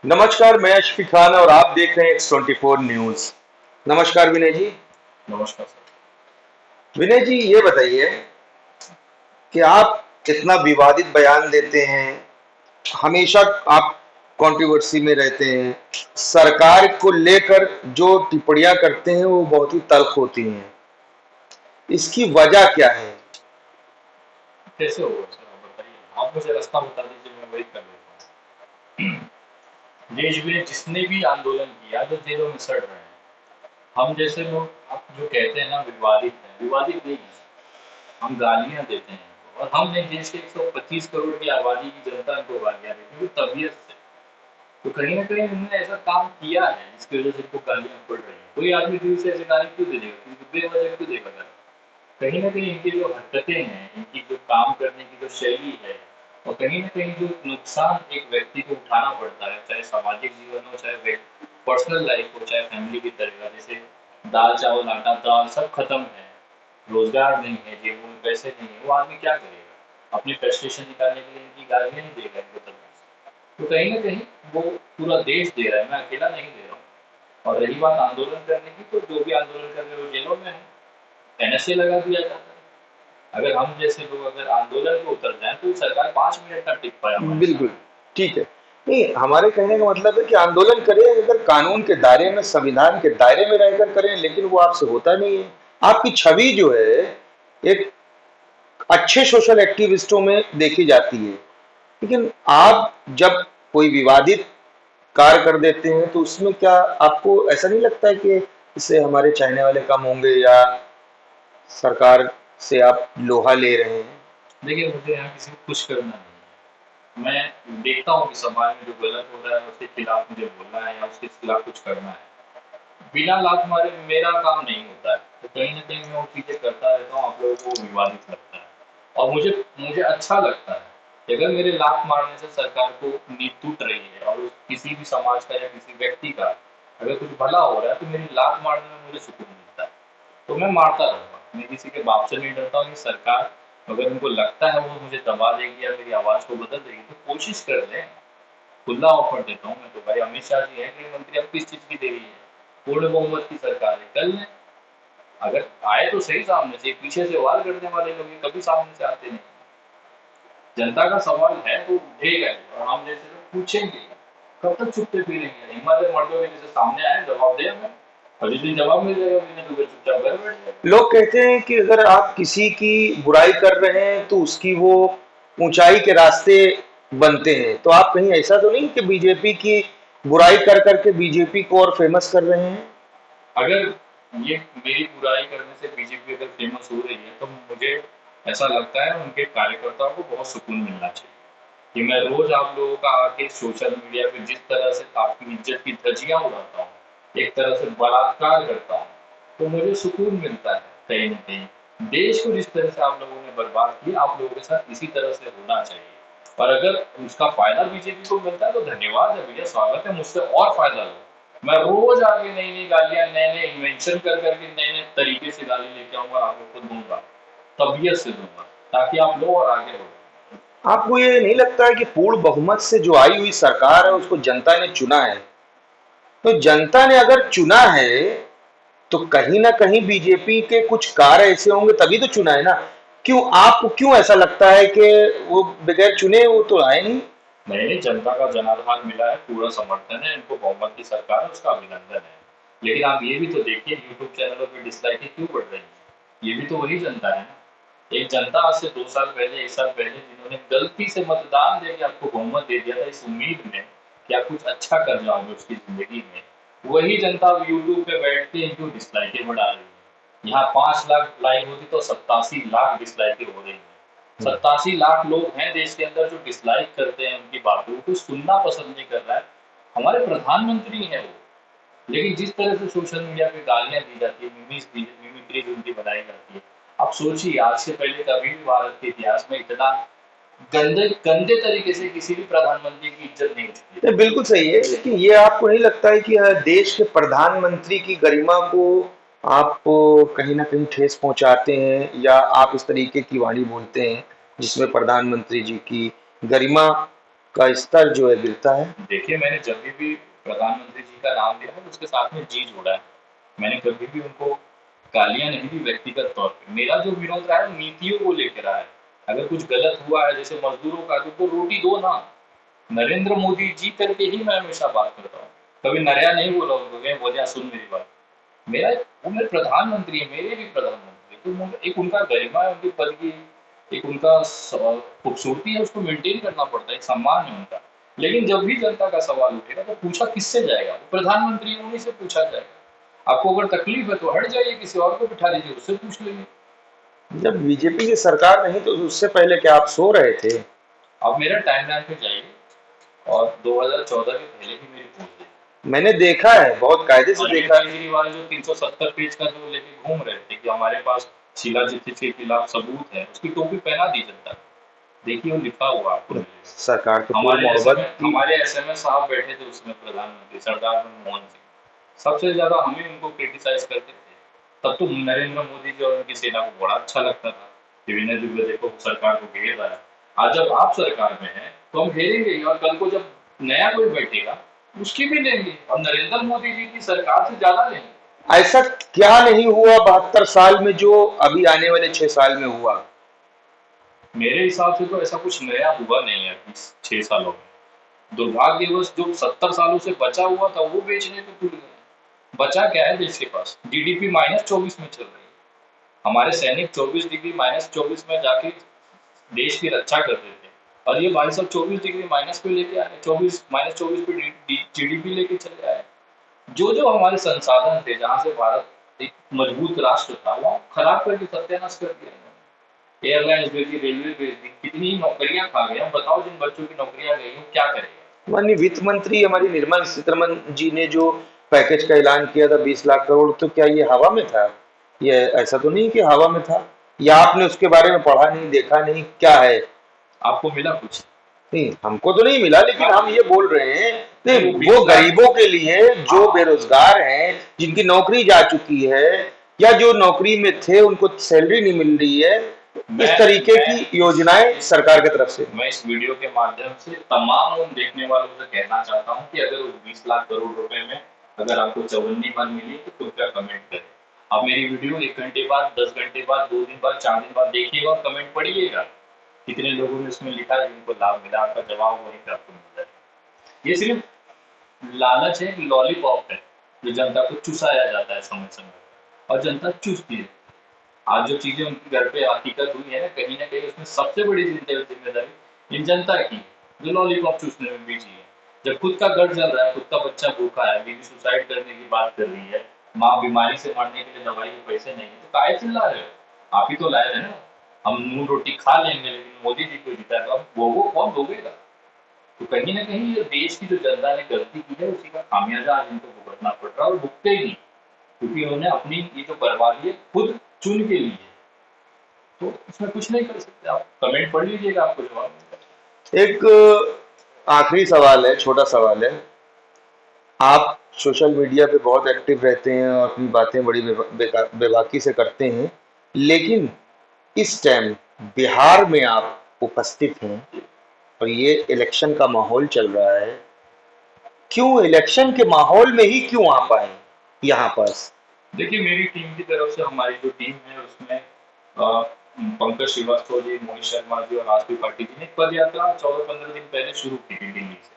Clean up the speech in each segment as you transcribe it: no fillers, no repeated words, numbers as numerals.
नमस्कार, मैं अशफी खान और आप देख रहे हैं X24 न्यूज। नमस्कार विनय जी। नमस्कार सर। विनय जी, ये बताइए कि आप इतना विवादित बयान देते हैं, हमेशा आप कंट्रोवर्सी में रहते हैं, सरकार को लेकर जो टिप्पणियां करते हैं वो बहुत ही तल्ख होती हैं। इसकी वजह क्या है? कैसे होगा सर, आप बताइए। आप मुझे रास्ता बता दीजिए, मैं वही कर लेता हूँ। देश में जिसने भी आंदोलन किया जो जेलों में सड़ रहे हैं, हम जैसे लोग आप जो कहते हैं ना विवादित है, विवादित नहीं है सर। हम गालियां देते हैं और हम नहीं, देश के 125 करोड़ की आबादी की जनता इनको गालियां देती है तबीयत से। तो कहीं ना कहीं उन्होंने ऐसा काम किया है जिसकी वजह से इनको गालियां पड़ रही है। कोई आदमी दिल से ऐसे गाली क्यों दे देगा, क्योंकि बेवजह क्यों देगा गाली? कहीं न कहीं इनकी जो हरकतें हैं, इनकी जो काम करने की जो शैली है, और कहीं न कहीं जो नुकसान एक व्यक्ति को उठाना पड़ता है, चाहे सामाजिक जीवन हो, चाहे पर्सनल लाइफ हो, चाहे फैमिली की तरह, जैसे दाल चावल आटा दाल सब खत्म है, रोजगार नहीं है, जेब में पैसे नहीं है, वो आदमी क्या करेगा? अपनी फ्रस्ट्रेशन निकालने के लिए इनकी गालियाँ नहीं देगा इनको तब। तो कहीं न कहीं वो पूरा देश दे रहा है, मैं अकेला नहीं दे रहा हूँ। और रही बात आंदोलन करने की, तो जो भी आंदोलन कर रहे हैं वो जेलों में है, एनएसए लगा दिया जाता है। अगर हम जैसे लोग अगर आंदोलन पे उतर जाएं तो सरकार 5 मिनट का टिक पाए हमारे बिल्कुल, सामने। ठीक है। नहीं, हमारे कहने का मतलब है कि आंदोलन करें, अगर कानून के दायरे में, संविधान के दायरे में रहकर करें, लेकिन वो आपसे होता नहीं है। आपकी छवि जो है, एक अच्छे सोशल एक्टिविस्टों में देखी जाती है, लेकिन आप जब कोई विवादित कार्य कर देते हैं तो उसमें क्या आपको ऐसा नहीं लगता है कि इससे हमारे चाहने वाले कम होंगे, या सरकार से आप लोहा ले रहे हैं? देखिए, मुझे यहाँ किसी को खुश करना नहीं है। मैं देखता हूँ कि समाज में जो गलत हो रहा है उसके खिलाफ मुझे बोलना है या उसके खिलाफ कुछ करना है। बिना लात मारे मेरा काम नहीं होता है, तो कहीं ना कहीं मैं वो चीज़ें करता रहता हूँ, आप लोगों को विवादित लगता है। और मुझे मुझे अच्छा लगता है कि अगर मेरे लात मारने से सरकार को नींद टूट रही है और किसी भी समाज का या किसी व्यक्ति का अगर कुछ भला हो रहा है, तो मेरी लात मारने में मुझे सुकून मिलता है। तो मैं मारता रहूँगा, मैं किसी के बाप से नहीं डरता हूँ कि सरकार अगर उनको लगता है वो मुझे दबा देगी या मेरी आवाज़ को बदल देगी तो कोशिश कर लें। खुला ऑफर देता हूँ मैं तो भाई, अमित शाह जी है गृह मंत्री, अब किस चीज़ की देरी है? पूर्ण बहुमत की सरकार है, कर लें। अगर आए तो सही सामने से, पीछे से वार करने वाले लोग ये कभी सामने से आते नहीं। जनता का सवाल है तो उठेगा और हम जैसे लोग पूछेंगे। कब तक चुपते फिरेंगे? हिम्मत है मर्दों के, जैसे सामने आए जवाब दे हमें, और जिस दिन जवाब मिल जाएगा मैंने तो फिर चुपचाप घर बैठ जाए। लोग कहते हैं कि अगर आप किसी की बुराई कर रहे हैं तो उसकी वो ऊंचाई के रास्ते बनते हैं, तो आप कहीं ऐसा तो नहीं कि बीजेपी की बुराई कर करके बीजेपी को और फेमस कर रहे हैं? अगर ये मेरी बुराई करने से बीजेपी अगर फेमस हो रही है तो मुझे ऐसा लगता है उनके कार्यकर्ताओं को बहुत सुकून मिलना चाहिए कि मैं रोज आप लोगों का आके सोशल मीडिया पे जिस तरह से आपकी इज्जत की धज्जियां उड़ाता हूँ, एक तरह से बलात्कार करता हूँ, तो मुझे सुकून मिलता है। कहीं ना कहीं देश को जिस तरह से आप लोगों ने बर्बाद किया, आप लोगों के साथ इसी तरह से होना चाहिए। और अगर उसका फायदा बीजेपी को मिलता है तो धन्यवाद है भैया, स्वागत है, मुझसे और फायदा लो। मैं रोज आगे नई नई गालियां, नए नए इन्वेंशन कर करके नए नए तरीके से गाली लेके आऊंगा, आप लोग को दूंगा, तबीयत से दूंगा, ताकि आप लो और आगे बढ़ो। आपको ये नहीं लगता है कि पूर्ण बहुमत से जो आई हुई सरकार है उसको जनता ने चुना है? तो जनता ने अगर चुना है तो कहीं ना कहीं बीजेपी के कुछ कार्य ऐसे होंगे तभी तो चुना है ना। क्यों, आपको क्यों ऐसा लगता है कि वो बगैर चुने वो तो आए नहीं? नहीं, जनता का जनाधार मिला है, पूरा समर्थन है, इनको बहुमत की सरकार है, उसका अभिनंदन है। लेकिन आप ये भी तो देखिए यूट्यूब चैनलों पर डिसलाइकें क्यों बढ़ रही है? ये भी तो वही जनता है ना। एक जनता आज से 2 साल पहले, 1 साल पहले, जिन्होंने गलती से मतदान देके आपको बहुमत दे दिया था इस उम्मीद में कि आप कुछ अच्छा कर जाओगे उसकी जिंदगी में, वही जनता अब यूट्यूब पे बैठ के इनको डिसलाइकें बढ़ा रही है। यहाँ 5 लाख लाइक होती तो 87 लाख डिसलाइकें हो रही है। 87 लाख लोग हैं देश के अंदर जो डिसलाइक करते हैं, उनकी बातों को सुनना पसंद नहीं कर रहा है। हमारे प्रधानमंत्री हैं वो, लेकिन जिस तरह से सोशल मीडिया पे गालियां दी जाती है, मिमिक्री उनकी बनाई जाती है। आप सोचिए, आज से पहले कभी भी भारत के इतिहास में इतना गंदे गंदे तरीके से किसी भी प्रधानमंत्री की इज्जत नहीं होती ये बिल्कुल सही है, लेकिन ये आपको नहीं लगता है कि देश के प्रधानमंत्री की गरिमा को आप कहीं ना कहीं ठेस पहुंचाते हैं, या आप इस तरीके की वाणी बोलते हैं जिसमें प्रधानमंत्री जी की गरिमा का स्तर जो है गिरता है। देखिए, मैंने जब भी प्रधानमंत्री जी का नाम लिया है तो उसके साथ में जी जोड़ा है। मैंने कभी भी उनको गालियां नहीं दी व्यक्तिगत तौर पे। मेरा जो विरोध रहा है नीतियों को लेकर रहा है। अगर कुछ गलत हुआ है जैसे मजदूरों का, तो उनको रोटी दो ना। नरेंद्र मोदी जी करके ही मैं हमेशा बात करता हूँ, कभी नरिया नहीं बोला उनको, बोलिया सुन मेरी बात। मेरा वो मेरे प्रधानमंत्री है, मेरे भी प्रधानमंत्री, तो एक उनका गरिमा है, उनके पद की एक उनका खूबसूरती है, उसको मेंटेन करना पड़ता है, एक सम्मान है उनका। लेकिन जब भी जनता का सवाल उठेगा तो पूछा किससे जाएगा? प्रधानमंत्री है, उन्हीं से पूछा जाएगा। आपको अगर तकलीफ है तो हट जाइए, किसी और को बिठा लीजिए, उससे पूछ लीजिए। जब बीजेपी की सरकार नहीं तो उससे पहले क्या आप सो रहे थे? आप मेरा टाइमलाइन पे जाइए और 2014 के पहले की मेरी पोस्ट देखिए। मैंने देखा है, बहुत कायदे से अरविंद देखा है। केजरीवाल जो 370 पेज का जो लेके घूम रहे थे कि हमारे पास शीला दीक्षित के खिलाफ सबूत है, उसकी टोपी पहना दी जनता को। देखिए वो लिखा हुआ आपको मिलेगा। सरकार की पूरी मोहब्बत थी। हमारे एसएमएस साहब बैठे थे उसमें, प्रधानमंत्री सरदार मनमोहन सिंह सबसे ज्यादा हमें उनको क्रिटिसाइज करते थे। तब तो नरेंद्र मोदी जी और उनकी सेना को बड़ा अच्छा लगता था कि विनय दुबे देखो सरकार को घेर रहा है। आज जब आप सरकार में हैं तो हम घेरेंगे ही, और कल को जब नया कोई बैठेगा उसकी भी लेंगे, और नरेंद्र मोदी जी की सरकार से ज्यादा लेंगे। ऐसा क्या नहीं हुआ 72 साल में जो अभी आने वाले 6 साल में हुआ? मेरे हिसाब से तो ऐसा कुछ नया हुआ नहीं है इस 6 सालों में। दुर्भाग्यवश जो 70 सालों से बचा हुआ था वो बेचने पे टूट गया। बचा क्या है देश के पास? जीडीपी -24 में चल रही है। हमारे सैनिक 24 डिग्री -24 में जाके देश की रक्षा करते थे, और ये भाई सब 24 डिग्री माइनस पे लेके आए, 24 -24 पे जीडीपी लेके चले आए। जो जो हमारे संसाधन थे, जहाँ से भारत एक मजबूत राष्ट्र था, वहाँ खराब करके सत्यानाश कर दिया इन्होंने। एयरलाइंस भेज दी, रेलवे भेज दी, कितनी नौकरियां खा गए। हम बताओ, जिन बच्चों की नौकरियां गई वो क्या करेगा? माननीय वित्त मंत्री हमारी निर्मला सीतारमन जी ने जो पैकेज का ऐलान किया था 20 लाख करोड़, तो क्या ये हवा में था? ये ऐसा तो नहीं कि हवा में था, या आपने उसके बारे में पढ़ा नहीं, देखा नहीं, क्या है? आपको मिला कुछ? नहीं, हमको तो नहीं मिला, लेकिन हम ये बोल रहे हैं कि वो वो 20 लाख गरीबों के लिए जो बेरोजगार हैं, जिनकी नौकरी जा चुकी है, या जो नौकरी में थे उनको सैलरी नहीं मिल रही है, इस तरीके की योजनाएं सरकार की तरफ से। मैं इस वीडियो के माध्यम से तमाम उन देखने वालों से कहना चाहता हूं कि अगर उस 20 लाख करोड़ रुपए में अगर आपको चौवन्नी बार मिली तो कृपया कमेंट करें। आप मेरी वीडियो 1 घंटे बाद, 10 घंटे बाद, 2 दिन बाद, 4 दिन बाद देखिएगा और कमेंट पढ़िएगा कितने लोगों ने इसमें लिखा है जिनको लाभ मिला। आपका जवाब वहीं पे आपको मिल जाएगा। ये सिर्फ लालच है, लॉलीपॉप है जो जनता को चुसाया जाता है समय समय पर, और जनता चूसती है। आज जो चीजें उनके घर पे हकीकत हुई है ना कहीं उसमें सबसे बड़ी जिम्मेदारी इन जनता की, जो लॉलीपॉप चूसने में बिजी है। जब खुद का घर चल रहा है, खुद का बच्चा भूखा है, बीवी सुसाइड करने की बात कर रही है, माँ बीमारी से मरने के लिए दवाई के पैसे नहीं है, तो काहे चिल्ला रहे हो? आप ही तो लाए थे ना। हम नून रोटी खा लेंगे लेकिन मोदी जी को जीता तो अब वो कौन भोगेगा? तो कहीं ना कहीं ये देश की जो जनता ने गलती की है उसी का खामियाजा आज इनको भुगतना पड़ रहा है, और भुगते ही, क्योंकि उन्होंने अपनी ये जो बर्बादी है खुद चुन के लिए। तो इसमें कुछ नहीं कर सकते। आप कमेंट पढ़ लीजिएगा, आपको जवाब मिलेगा। एक आखिरी सवाल है, छोटा सवाल है। आप सोशल मीडिया पे बहुत एक्टिव रहते हैं और अपनी बातें बड़ी बेबाकी से करते हैं, लेकिन इस टाइम बिहार में आप उपस्थित हैं और ये इलेक्शन का माहौल चल रहा है। क्यों इलेक्शन के माहौल में ही क्यों आ पाए यहाँ पास? देखिए, मेरी टीम की तरफ से, हमारी जो टीम है उसमें पंकज श्रीवास्तव जी, मोहित शर्मा जी और आसपी पाटिल जी ने पद यात्रा 14-15 दिन पहले शुरू की थी दिल्ली से।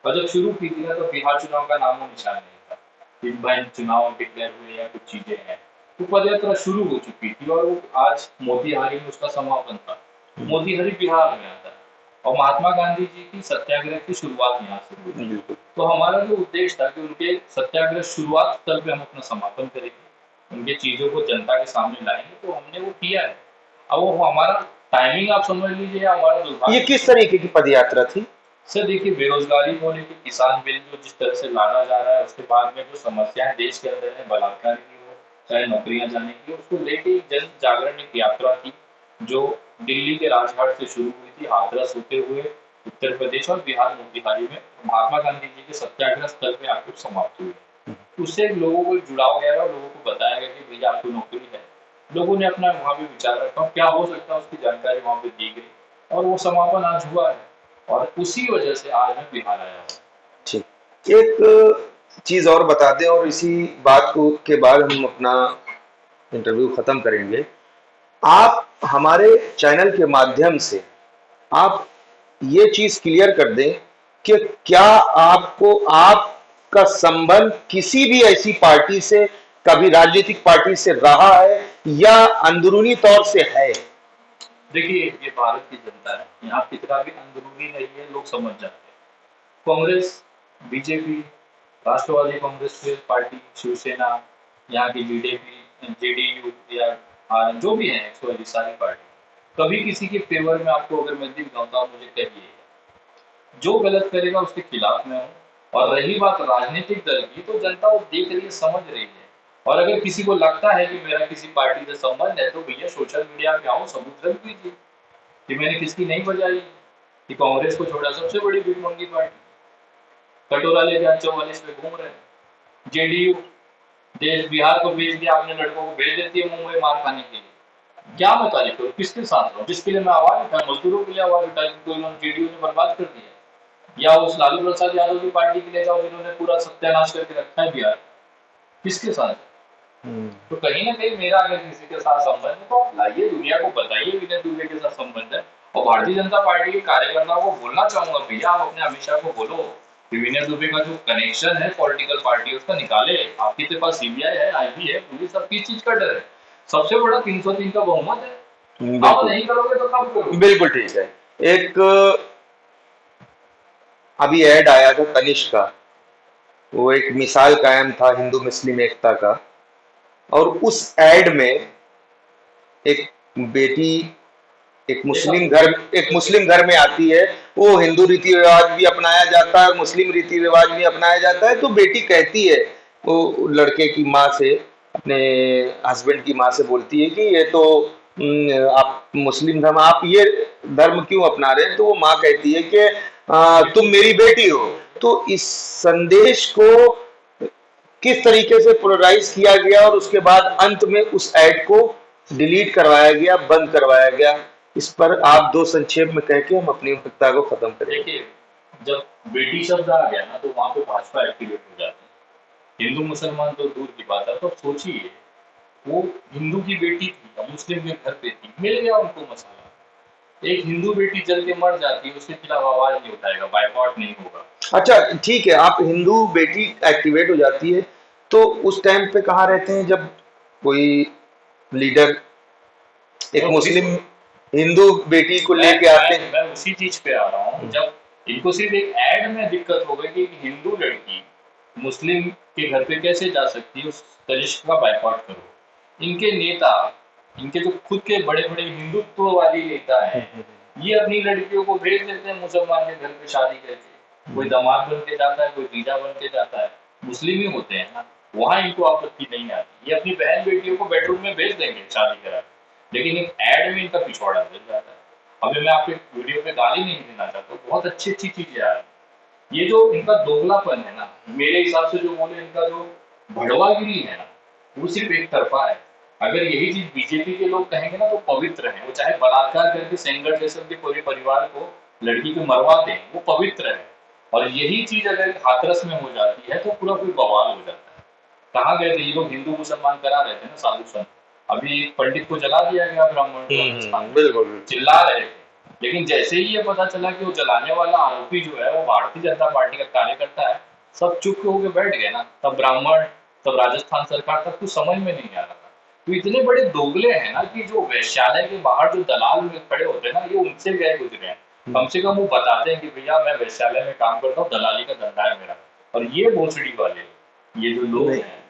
और जब शुरू की थी ना तो बिहार चुनाव का नामो निशान नहीं था। इस बार चुनाव डिक्लेयर हुए या कुछ चीजें हैं, तो पद यात्रा शुरू हो चुकी थी, और वो आज मोतिहारी में उसका समापन था। मोतिहारी बिहार में आता है, और महात्मा गांधी जी की सत्याग्रह की शुरुआत यहाँ से हुई थी। तो हमारा जो उद्देश्य था कि उनके सत्याग्रह शुरुआत स्थल पे हम अपना समापन करेंगे, उनके चीजों को जनता के सामने लाएंगे, तो हमने वो किया है। अब वो हमारा टाइमिंग आप समझ लीजिए, हमारा दुर्भाग्य। ये किस तरीके की पद यात्रा थी? सर देखिए, बेरोजगारी को लेकर किसान बिल जो जिस तरह से लादा जा रहा है, उसके बाद में जो समस्याएं देश के अंदर है, बलात्कार की हो चाहे नौकरियां जाने की हो, उसको लेके जन जागरण एक यात्रा थी जो दिल्ली के राजघाट से शुरू हुई थी, हाथरस होते हुए उत्तर प्रदेश और बिहार मोतिहारी में महात्मा गांधी जी के सत्याग्रह स्थल पे आकर समाप्त हुई। उससे लोगों को जुड़ाव गया और लोगों को बताया गया कि भैया आपको नौकरी है। लोगों ने अपना वहाँ भी विचार रखा, क्या हो सकता है उसकी जानकारी वहाँ पे दी गई, और वो समापन आज हुआ है। और उसी वजह से आज मैं बिहार आया हूँ। ठीक, एक चीज और बता दें और इसी बात को के बाद हम अपना इंटरव्यू खत्म करेंगे। आप हमारे चैनल के माध्यम से आप ये चीज क्लियर कर दें कि क्या आपको आपका संबंध किसी भी ऐसी पार्टी से, कभी राजनीतिक पार्टी से रहा है या अंदरूनी तौर से है? देखिए, ये भारत की जनता है, यहाँ कितना भी अंदरूनी नहीं है, लोग समझ जाते हैं। कांग्रेस, बीजेपी, राष्ट्रवादी कांग्रेस पार्टी, शिवसेना, यहाँ की बीजेपी, जेडीयू या जो भी है एक्चुअली सारी पार्टी, कभी किसी के फेवर में आपको अगर मैं दिखाता हूँ, मुझे कहिए। जो गलत करेगा उसके खिलाफ में हूँ। और रही बात राजनीतिक दल की, तो जनता वो देख रही है, समझ रही है। और अगर किसी को लगता है कि मेरा किसी पार्टी से संबंध है, तो भैया सोशल मीडिया पे आओ, सबूत रख दीजिए कि मैंने किसकी नहीं बजाई, कि कांग्रेस को छोड़ा सबसे बड़ी भिखमंगी पार्टी, कटोरा लेके आज 44 पे घूम रहे हैं। जेडीयू देश बिहार को भेज दिया, अपने लड़कों को भेज देती है मुंबई मार खाने के लिए। क्या मैं तारीफ करूँ, किसके साथ रहूँ? जिसके लिए मैं आवाज उठाया, मजदूरों के लिए आवाज उठाई, तो इन्होंने जेडीयू ने बर्बाद कर दिया। या उस लालू प्रसाद यादव की पार्टी के लिए जाओ, जिन्होंने पूरा सत्यानाश करके रखा है बिहार, किसके साथ? तो कहीं ना कहीं मेरा अगर किसी के साथ संबंध है, तो आप लाइए, दुनिया को बताइए विनय दुबे के साथ संबंध है। और भारतीय जनता पार्टी के कार्यकर्ताओं को बोलना चाहूंगा, भैया आप अपने अमित शाह को बोलो कि विनय दुबे का जो कनेक्शन है पॉलिटिकल पार्टी, उसका निकाले। आपके तो पास सीबीआई है, आईबी है, पुलिस, सब किस चीज का डर है? सबसे बड़ा 303 का बहुमत है। आप नहीं करोगे तो कब करोगे? बिल्कुल ठीक है। एक अभी ऐड आया था तनिष्क का, वो एक मिसाल कायम था हिंदू मुस्लिम एकता का, और उस ऐड में एक बेटी एक मुस्लिम घर में आती है, वो हिंदू रीति रिवाज भी अपनाया जाता है, मुस्लिम रीति रिवाज भी अपनाया जाता है। तो बेटी कहती है, वो लड़के की माँ से, अपने हस्बैंड की माँ से बोलती है कि ये तो आप मुस्लिम धर्म, आप ये धर्म क्यों अपना रहे हैं? तो वो माँ कहती है कि तुम मेरी बेटी हो। तो इस संदेश को किस तरीके से पोलराइज किया गया और उसके बाद अंत में उस ऐड को डिलीट करवाया गया, बंद करवाया गया, इस पर आप दो संक्षेप में कह के हम अपनी वक्तव्यता को खत्म करेंगे। देखिए, जब बेटी शब्द आ गया ना, तो वहां पे भाजपा एक्टिवेट हो जाती है। हिंदू मुसलमान तो दूर की बात है। तो सोचिए, वो हिंदू की बेटी थी, मुस्लिम के घर पे थी, मिल गया उनको मसाला। एक हिंदू बेटी जल के मर जाती है, उसके खिलाफ आवाज नहीं उठाएगा, बाइकआउट नहीं होगा। अच्छा ठीक है, आप हिंदू बेटी एक्टिवेट हो जाती है, तो उस टाइम पे कहाँ रहते हैं जब कोई लीडर एक मुस्लिम हिंदू बेटी को लेके आते हैं? मैं उसी चीज पे आ रहा हूँ। जब इनको सिर्फ एक ऐड में दिक्कत हो गई कि हिंदू लड़की मुस्लिम के घर पे कैसे जा सकती है, उस तनिष्क का बाइकआउट करो। इनके नेता, इनके जो खुद के बड़े बड़े हिंदुत्ववादी नेता हैं, ये अपनी लड़कियों को भेज देते हैं मुसलमान के घर पे शादी करके। कोई दामाद बन के जाता है, कोई जीजा बन के जाता है, मुस्लिम ही होते हैं ना, वहां इनको आपत्ति नहीं आती। ये अपनी बहन बेटियों को बेडरूम में भेज देंगे शादी करा, लेकिन एक ऐड में इनका पिछवाड़ा मिल जाता है। अभी मैं आपके वीडियो पे गाली नहीं देना चाहता, बहुत अच्छी अच्छी चीजें आ रही। ये जो इनका दोगलापन है ना, मेरे हिसाब से जो बोले, इनका जो भड़वागिरी है ना, वो सिर्फ एक तरफा है। अगर यही चीज बीजेपी के लोग कहेंगे ना, तो पवित्र है, वो चाहे बलात्कार करके सेंगर जैसे के पूरे परिवार को, लड़की को मरवा दें, वो पवित्र है। और यही चीज अगर हाथरस में हो जाती है, तो पूरा कोई बवाल हो जाता है। कहाँ गए थे ये लोग? हिंदू मुसलमान करा रहे थे ना, साधु संत। अभी पंडित को जला दिया गया ब्राह्मण, बिल्कुल चिल्ला रहे थे। लेकिन जैसे ही ये पता चला कि वो जलाने वाला आरोपी जो है वो भारतीय जनता पार्टी का कार्यकर्ता है, सब चुप होकर बैठ गए ना। तब ब्राह्मण, तब राजस्थान सरकार, तब कुछ समझ में नहीं आ रहा था। तो इतने बड़े दोगले हैं ना, कि जो वैश्यालय के बाहर जो दलाल में खड़े होते हैं ना, ये उनसे गए गुजरे हैं। कम से कम वो बताते हैं कि भैया मैं वैश्यालय में काम करता हूँ, दलाली का धंधा है मेरा। और ये भोसड़ी वाले, ये जो लोग हैं,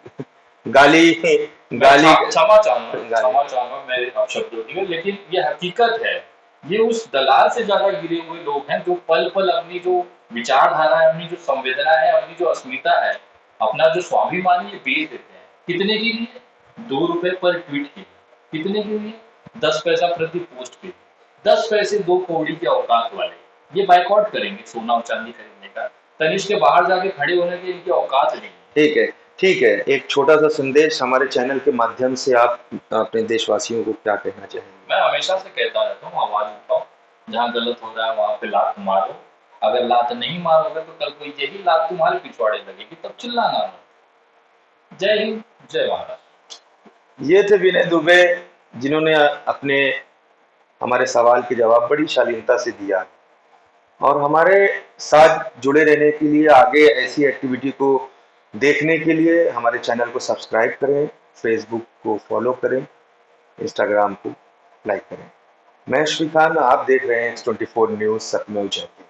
गाली क्षमा चाहूंगा मेरे शब्दों की, लेकिन ये हकीकत है। ये उस दलाल से ज्यादा गिरे हुए लोग हैं, जो पल पल अपनी जो विचारधारा है, अपनी जो संवेदना है, अपनी जो अस्मिता है, अपना जो स्वाभिमान, ये बेच देते हैं। कितने के लिए? 2 रुपए पर ट्वीट के। कितने के लिए? 10 पैसा प्रति पोस्ट पे। 10 पैसे 2 कौड़ी के औकात वाले ये बाइकआउट करेंगे सोना और चांदी खरीदने का। तनिष्क के बाहर जाके खड़े होने के इनकी औकात नहीं। ठीक है, एक छोटा सा संदेश हमारे चैनल के माध्यम से आप अपने देशवासियों को क्या कहना चाहेंगे? मैं हमेशा से कहता रहता हूँ, आवाज उठाओ, जहाँ गलत हो रहा है वहां पे लात मारो। अगर लात नहीं मारोगे तो कल कोई यही लात तुम्हारे पिछवाड़े लगेगी, तब चिल्लाना नहीं। जय हिंद, जय महाराष्ट्र। ये थे विनय दुबे, जिन्होंने अपने हमारे सवाल के जवाब बड़ी शालीनता से दिया। और हमारे साथ जुड़े रहने के लिए, आगे ऐसी एक्टिविटी को देखने के लिए हमारे चैनल को सब्सक्राइब करें, फेसबुक को फॉलो करें, इंस्टाग्राम को लाइक करें। मैं श्रीकांत, आप देख रहे हैं X24 न्यूज़ सत्यमेव जयते।